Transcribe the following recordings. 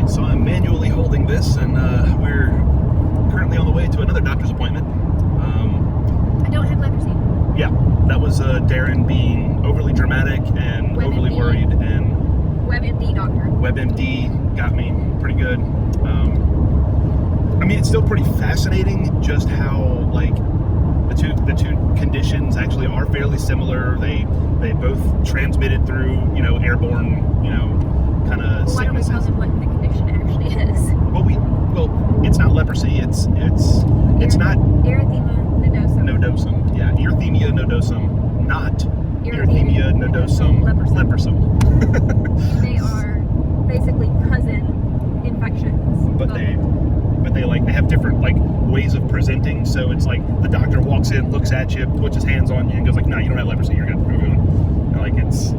Alright, so I'm manually holding this, and we're currently on the way to another doctor's appointment. I don't have leprosy. Yeah, that was Darren being overly dramatic and overly worried, and WebMD doctor. WebMD got me pretty good. I mean, it's still pretty fascinating just how, like, the two conditions actually are fairly similar. They both transmitted through, airborne, kind of sicknesses. Why don't we tell them what the condition actually is? Well, it's not leprosy. It's not erythema nodosum. Nodosum, yeah, erythema nodosum, not erythema nodosum leprosum. They are basically cousin infections. But they have different ways of presenting. So it's like the doctor walks in, looks at you, puts his hands on you, and goes like, "Nah, you don't have leprosy. You're good." And it's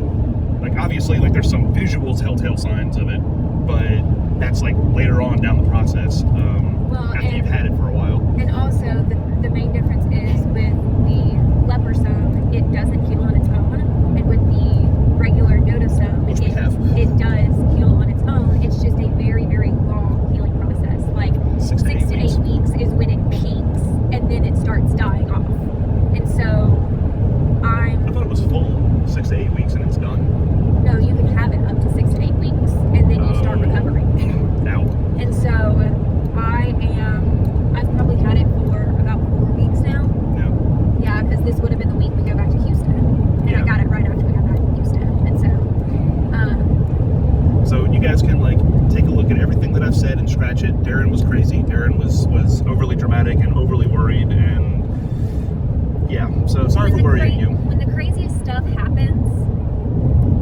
obviously there's some visual telltale signs of it, but that's later on down the process. After you've had it for a while. And also the main difference is with the leprosome, it doesn't heal on its own, and with the regular nodosome, it does heal on its own. It's just a very, very long healing process. 6 to 8 weeks is when it peaks, and then it starts dying off. And so I thought it was full 6 to 8 weeks and it's done. No, you can have it up to 6 to 8 weeks, and then you start recovering. Ow. And so I've probably had it for about 4 weeks now. Yeah, because this would have been the week we go back to Houston, and I got it right after we got back to Houston. And so you guys can take a look at everything that I've said and scratch it. Darren was crazy. Darren was overly dramatic and overly worried, and yeah. So sorry for worrying you. When the craziest stuff happens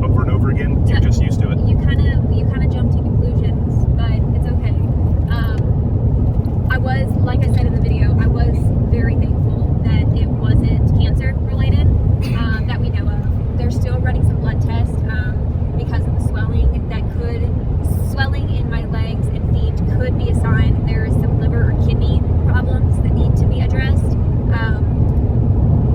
over and over again, you're just used to it. You kind of jump to conclusions, but it's okay. I was, like I said in the video, I was very thankful that it wasn't cancer related, that we know of. They're still running some blood tests because of the swelling. Swelling in my legs and feet could be a sign there's some liver or kidney problems that need to be addressed,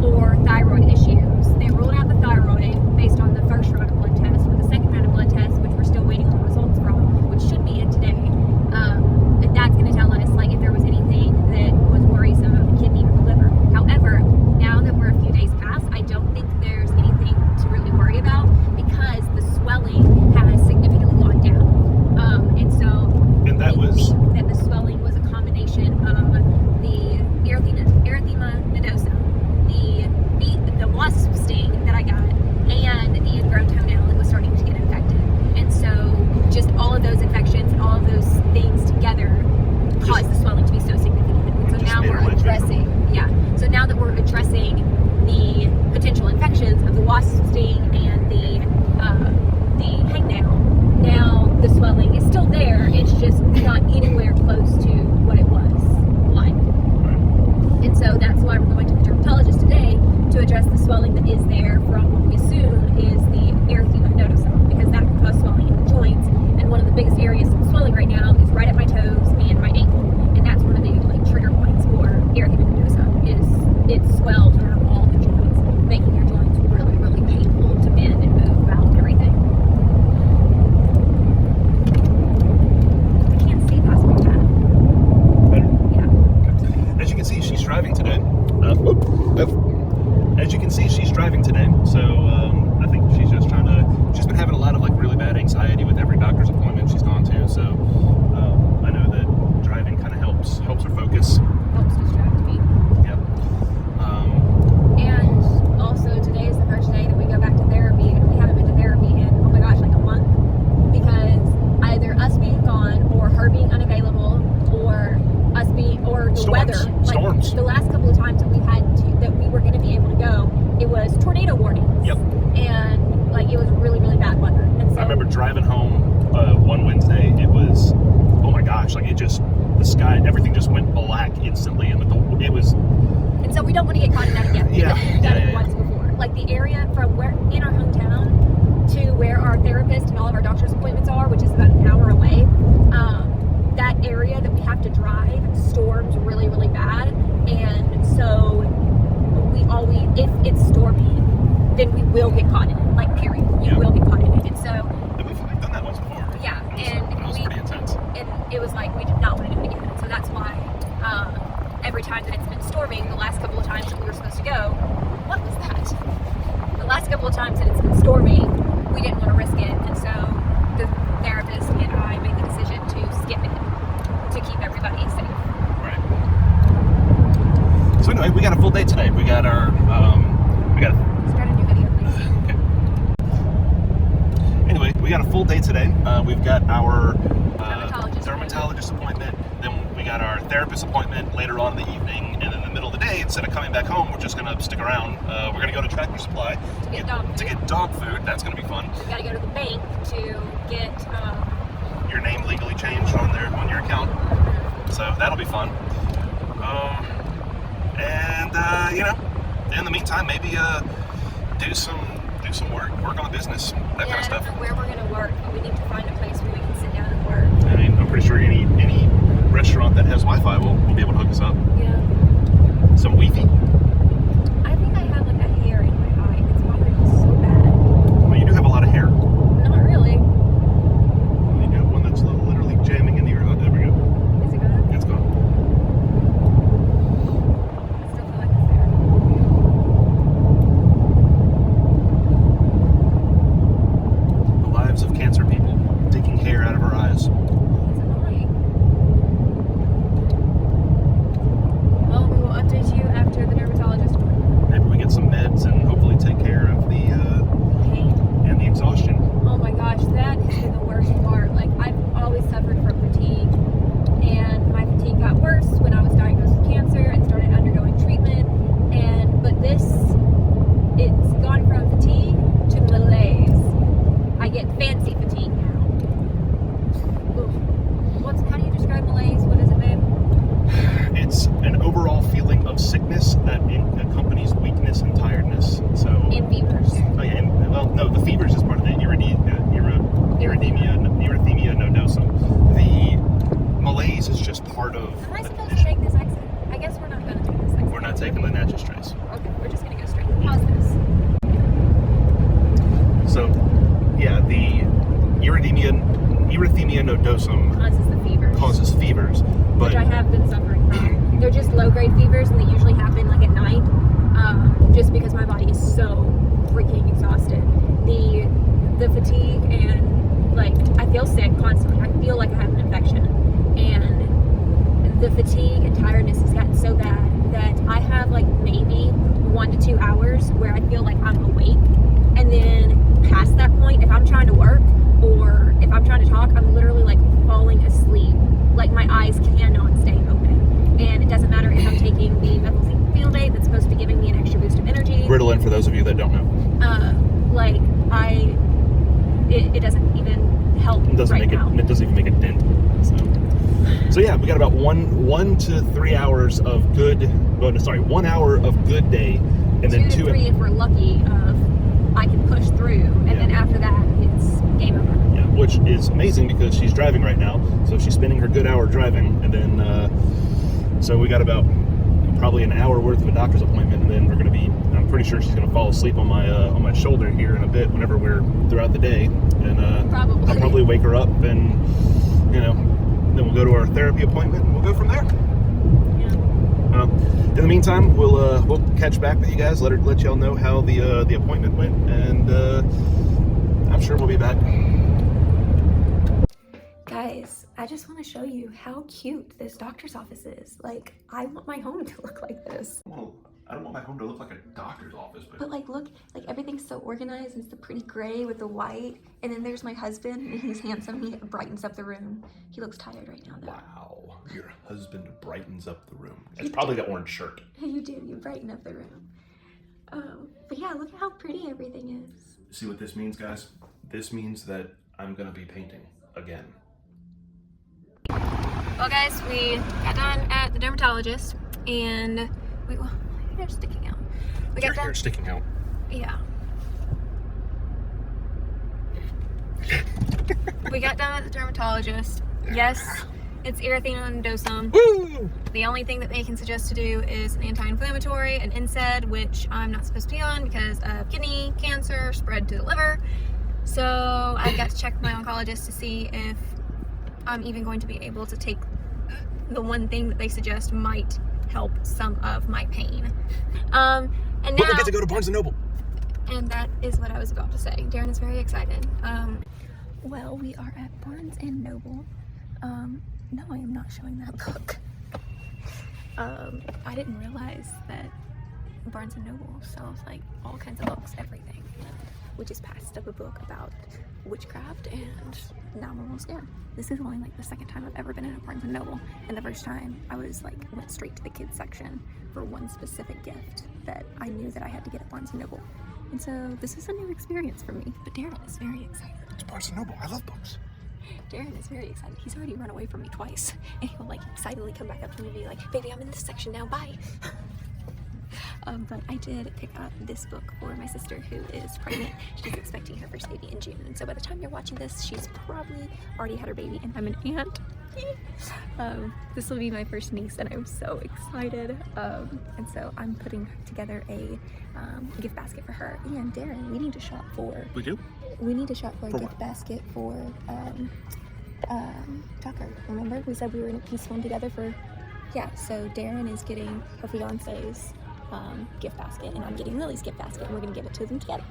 or thyroid issues. They ruled out the thyroid based on the first round of blood tests, but the second round of blood tests, which we're still waiting on the results from, which should be in today, and that's going to tell us if there was anything that was worrisome of the kidney or the liver. However, now that we're a few days past, I don't think there's anything to really worry about because the swelling has significantly gone down. And that we think that the swelling was a combination of the erythema nodosum, the wasp sting that I got, and the ingrown toenail that was starting to get infected. And so just all of those infections and all of those things together caused the swelling to be so significant. And so now we're addressing, so now that we're addressing the potential infections of the wasp sting and the hangnail, now the swelling is still there. It's just not anywhere close to what it was like. And so that's why we're going to the dermatologist today to address the swelling that is there from what we assume is the erythema nodosum, because that can cause swelling in the joints. And one of the biggest areas of swelling right now is right at my toes and my ankle. And that's one of the trigger points for erythema nodosum is it swells around all the joints, making your joints really, really painful to bend and move about and everything. I can't see past my hat. Better? Yeah. As you can see, she's driving today. As you can see, she's driving today. So I think she's just she's been having a lot of really bad anxiety with every doctor's appointment she's gone to. So I know that driving kind of helps her focus. Helps distract me. Yep. And also today is the first day that we go back to therapy, and we haven't been to therapy in, oh my gosh, a month, because either us being gone or her being unavailable or us being, or the weather. Storms. The last couple of times that we were going to be able to go, it was tornado warnings. Yep. And it was really, really bad weather. And so I remember driving home one Wednesday. It was, oh my gosh, the sky, everything just went black instantly, and it was. And so we don't want to get caught in that again. We've done it once before. The area from where in our hometown to where our therapist and all of our doctor's appointments are, which is about an hour away, that area that we have to drive storms really, really bad. And so if it's stormy, then we will get caught in it. Period. You will get caught in it. And so we've done that once before. Yeah, It was pretty intense. it was like we did not want to do it again. So that's why every time that it's been storming, the last couple of times that we were supposed to go, what was that? The last couple of times that it's been storming, we didn't want to risk it, and so the therapist and I made the decision to skip it to keep everybody safe. Right. So anyway, we got a full day today. We got our Start a new video, please. Okay. Anyway, we got a full day today. We've got our dermatologist appointment. Then we got our therapist appointment later on in the evening, and in the middle of the day, instead of coming back home, we're just gonna stick around. We're gonna go to Tractor Supply to get dog food. That's gonna be fun. We gotta go to the bank to get your name legally changed on your account. So that'll be fun. In the meantime, maybe do some work on the business, that kind of stuff. I don't know where we're gonna work, but we need to find a place where we can sit down and work. I mean, I'm pretty sure any restaurant that has Wi-Fi will be able to hook us up. Yeah. Some Wi-Fi. I think I have like a hair in my eye. It's bothering me so bad. Well, you do have a lot of hair. Not really. You got one that's literally jamming into your eye. There we go. Is it gone? It's gone. I still feel like it's there. The lives of cancer people taking hair out of our eyes. It's annoying. Well, we will update you after the dermatologist appointment. Maybe we get some meds and hopefully take care of the Pain. and the exhaustion. Oh my gosh, that has been the worst part. Like, I've always suffered from fatigue, and my fatigue got worse when I was diagnosed with cancer and started undergoing treatment. But it's gone from fatigue to malaise. I get fancy fatigue now. Ooh. How do you describe malaise? What is it, babe? It's an overall feeling of sickness that accompanies weakness and tiredness. So. And fevers. Oh yeah, no, the fevers is part of the erythema nodosum. The malaise is just part of. Am I the supposed to condition. take this exit? I guess we're not going to take this exit. We're not taking the natchez trace. Okay, we're just going to go straight. Pause this. So, yeah, the erythema nodosum Causes the fevers. but Which I have been suffering from. They're just low-grade fevers, and they usually happen like at night, just because my body is so freaking exhausted. The fatigue and like I feel sick constantly. I feel like I have an infection, and the fatigue and tiredness has gotten so bad that I have like maybe 1 to 2 hours where I feel like I'm awake, and then past that point, if I'm trying to work or if I'm trying to talk, I'm literally like falling asleep. Like my eyes cannot stay open, and it doesn't matter if I'm taking the methylphenidate that's supposed to be giving me an extra boost of energy. Ritalin, for those of you that don't know. It doesn't even help It doesn't right now. It doesn't even make a dent. So yeah, we got about 1 to 3 hours of good. 1 hour of good day, and then 2 to 3 if we're lucky. I can push through, and then after that, it's game over. Yeah, which is amazing because she's driving right now, so she's spending her good hour driving, and then so we got about probably an hour worth of a doctor's appointment, and then we're gonna be. I'm pretty sure she's gonna fall asleep on my shoulder here in a bit whenever we're throughout the day, and Probably. I'll probably wake her up, and then we'll go to our therapy appointment, and we'll go from there. Yeah. In the meantime, we'll catch back with you guys. Let y'all know how the appointment went, and I'm sure we'll be back. Guys, I just want to show you how cute this doctor's office is. Like, I want my home to look like this. Well, I don't want my home to look like a doctor's office, But like, look, like everything's so organized, and it's the pretty gray with the white. And then there's my husband, and he's handsome. He brightens up the room. He looks tired right now, though. Wow, your husband brightens up the room. It's probably the orange shirt. You do. You brighten up the room. But yeah, look at how pretty everything is. See what this means, guys? This means that I'm gonna be painting again. Well, guys, we got done at the dermatologist, and your hair's sticking out. Your hair's sticking out. Yeah. We got done at the dermatologist. Yes, it's erythema nodosum. Woo! The only thing that they can suggest to do is an anti-inflammatory, an NSAID, which I'm not supposed to be on because of kidney cancer spread to the liver. So I got to check with my oncologist to see if I'm even going to be able to take the one thing that they suggest might help some of my pain. And now but we get to go to Barnes & Noble. And that is what I was about to say. Darren is very excited. Well, we are at Barnes & Noble. No, I am not showing that book. I didn't realize that Barnes & Noble sells like all kinds of books, everything. We just passed up a book about witchcraft, and now I'm almost there. This is only like the second time I've ever been in a Barnes & Noble, and the first time I was like went straight to the kids section for one specific gift that I knew that I had to get at Barnes & Noble. And so this is a new experience for me, but Darren is very excited. It's Barnes & Noble. I love books. Darren is very excited. He's already run away from me twice, and he will like excitedly come back up to me and be like, "Baby, I'm in this section now, bye." But I did pick up this book for my sister who is pregnant. She's expecting her first baby in June, and so by the time you're watching this, she's probably already had her baby, and I'm an aunt. This will be my first niece, and I'm so excited. And so I'm putting together a gift basket for her. And Darren, we need to shop for. We do? We need to shop for a For gift what? basket for Tucker. Remember, we said we were going to piece one together for. Yeah. So Darren is getting her fiance's gift basket, and I'm getting Lily's gift basket, and we're going to give it to them together.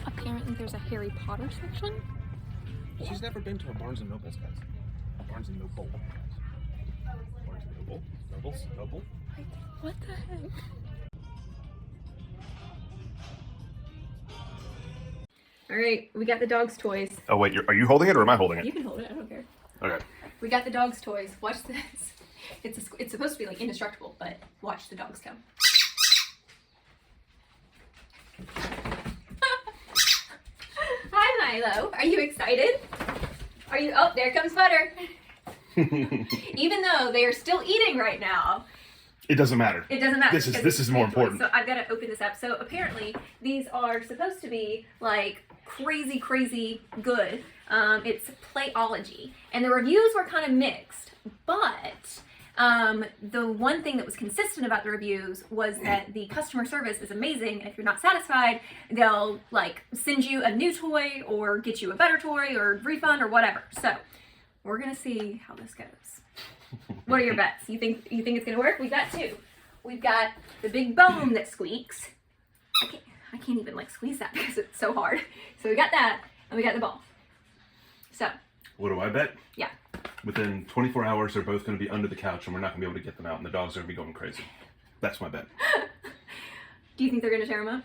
Apparently there's a Harry Potter section. She's never been to a Barnes & Noble's, guys. Barnes & Noble. Barnes & Noble? Noble? Like, what the heck? All right, we got the dog's toys. Oh, wait, are you holding it or am I holding it? You can hold it, I don't care. Okay. We got the dog's toys. Watch this. It's supposed to be like indestructible, but watch the dogs come. Hi, Milo. Are you excited? Are you? Oh, there comes Butter. Even though they are still eating right now. It doesn't matter. It doesn't matter. This is more important. So I've got to open this up. So apparently these are supposed to be like crazy good. It's Playology, and the reviews were kind of mixed, but the one thing that was consistent about the reviews was that the customer service is amazing, and if you're not satisfied, they'll like send you a new toy or get you a better toy or refund or whatever. So we're gonna see how this goes. What are your bets? You think it's gonna work? We've got two. We've got the big bone that squeaks. I can't even like squeeze that because it's so hard. So we got that, and we got the ball. So. What do I bet? Yeah. Within 24 hours, they're both going to be under the couch, and we're not going to be able to get them out, and the dogs are going to be going crazy. That's my bet. Do you think they're going to tear them up?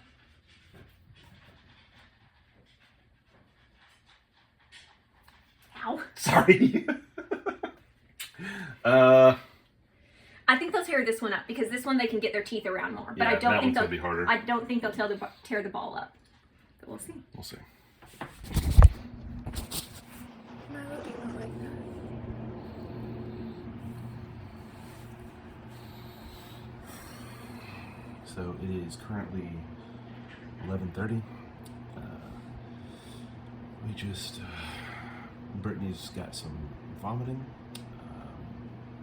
Ow. Sorry. I think they'll tear this one up because this one they can get their teeth around more. But yeah, I don't that think one's they'll be harder. I don't think they'll tear the ball up. But we'll see. We'll see. Milo, do you not like that? So it is currently 11:30. We just Brittany's got some vomiting,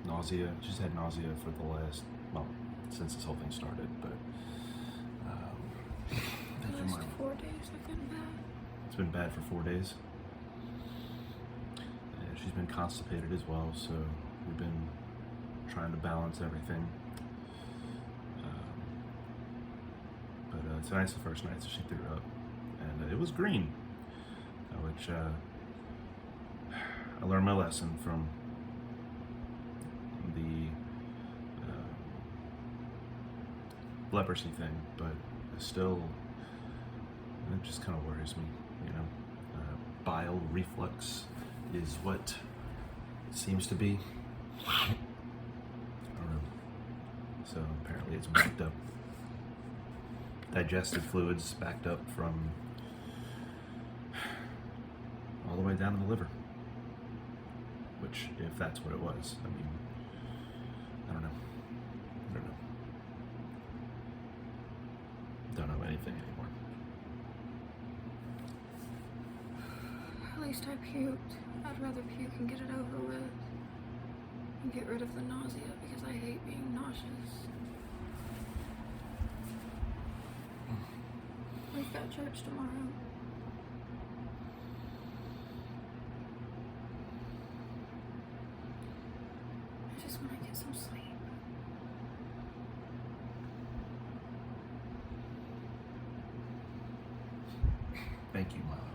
nausea. She's had nausea for the last, well, since this whole thing started. But The last 4 days have been bad. it's been bad for 4 days. She's been constipated as well, so we've been trying to balance everything. But tonight's the first night, so she threw up, and it was green, which I learned my lesson from the leprosy thing, but still, it just kind of worries me, you know. Bile reflux is what it seems to be. I don't know. So apparently it's backed up. Digestive fluids backed up from all the way down to the liver. Which, if that's what it was, I mean, I don't know. Don't know anything anymore. At least I puked. I'd rather puke and get it over with and get rid of the nausea because I hate being nauseous. We've got church tomorrow. get some sleep. Thank you, Mom.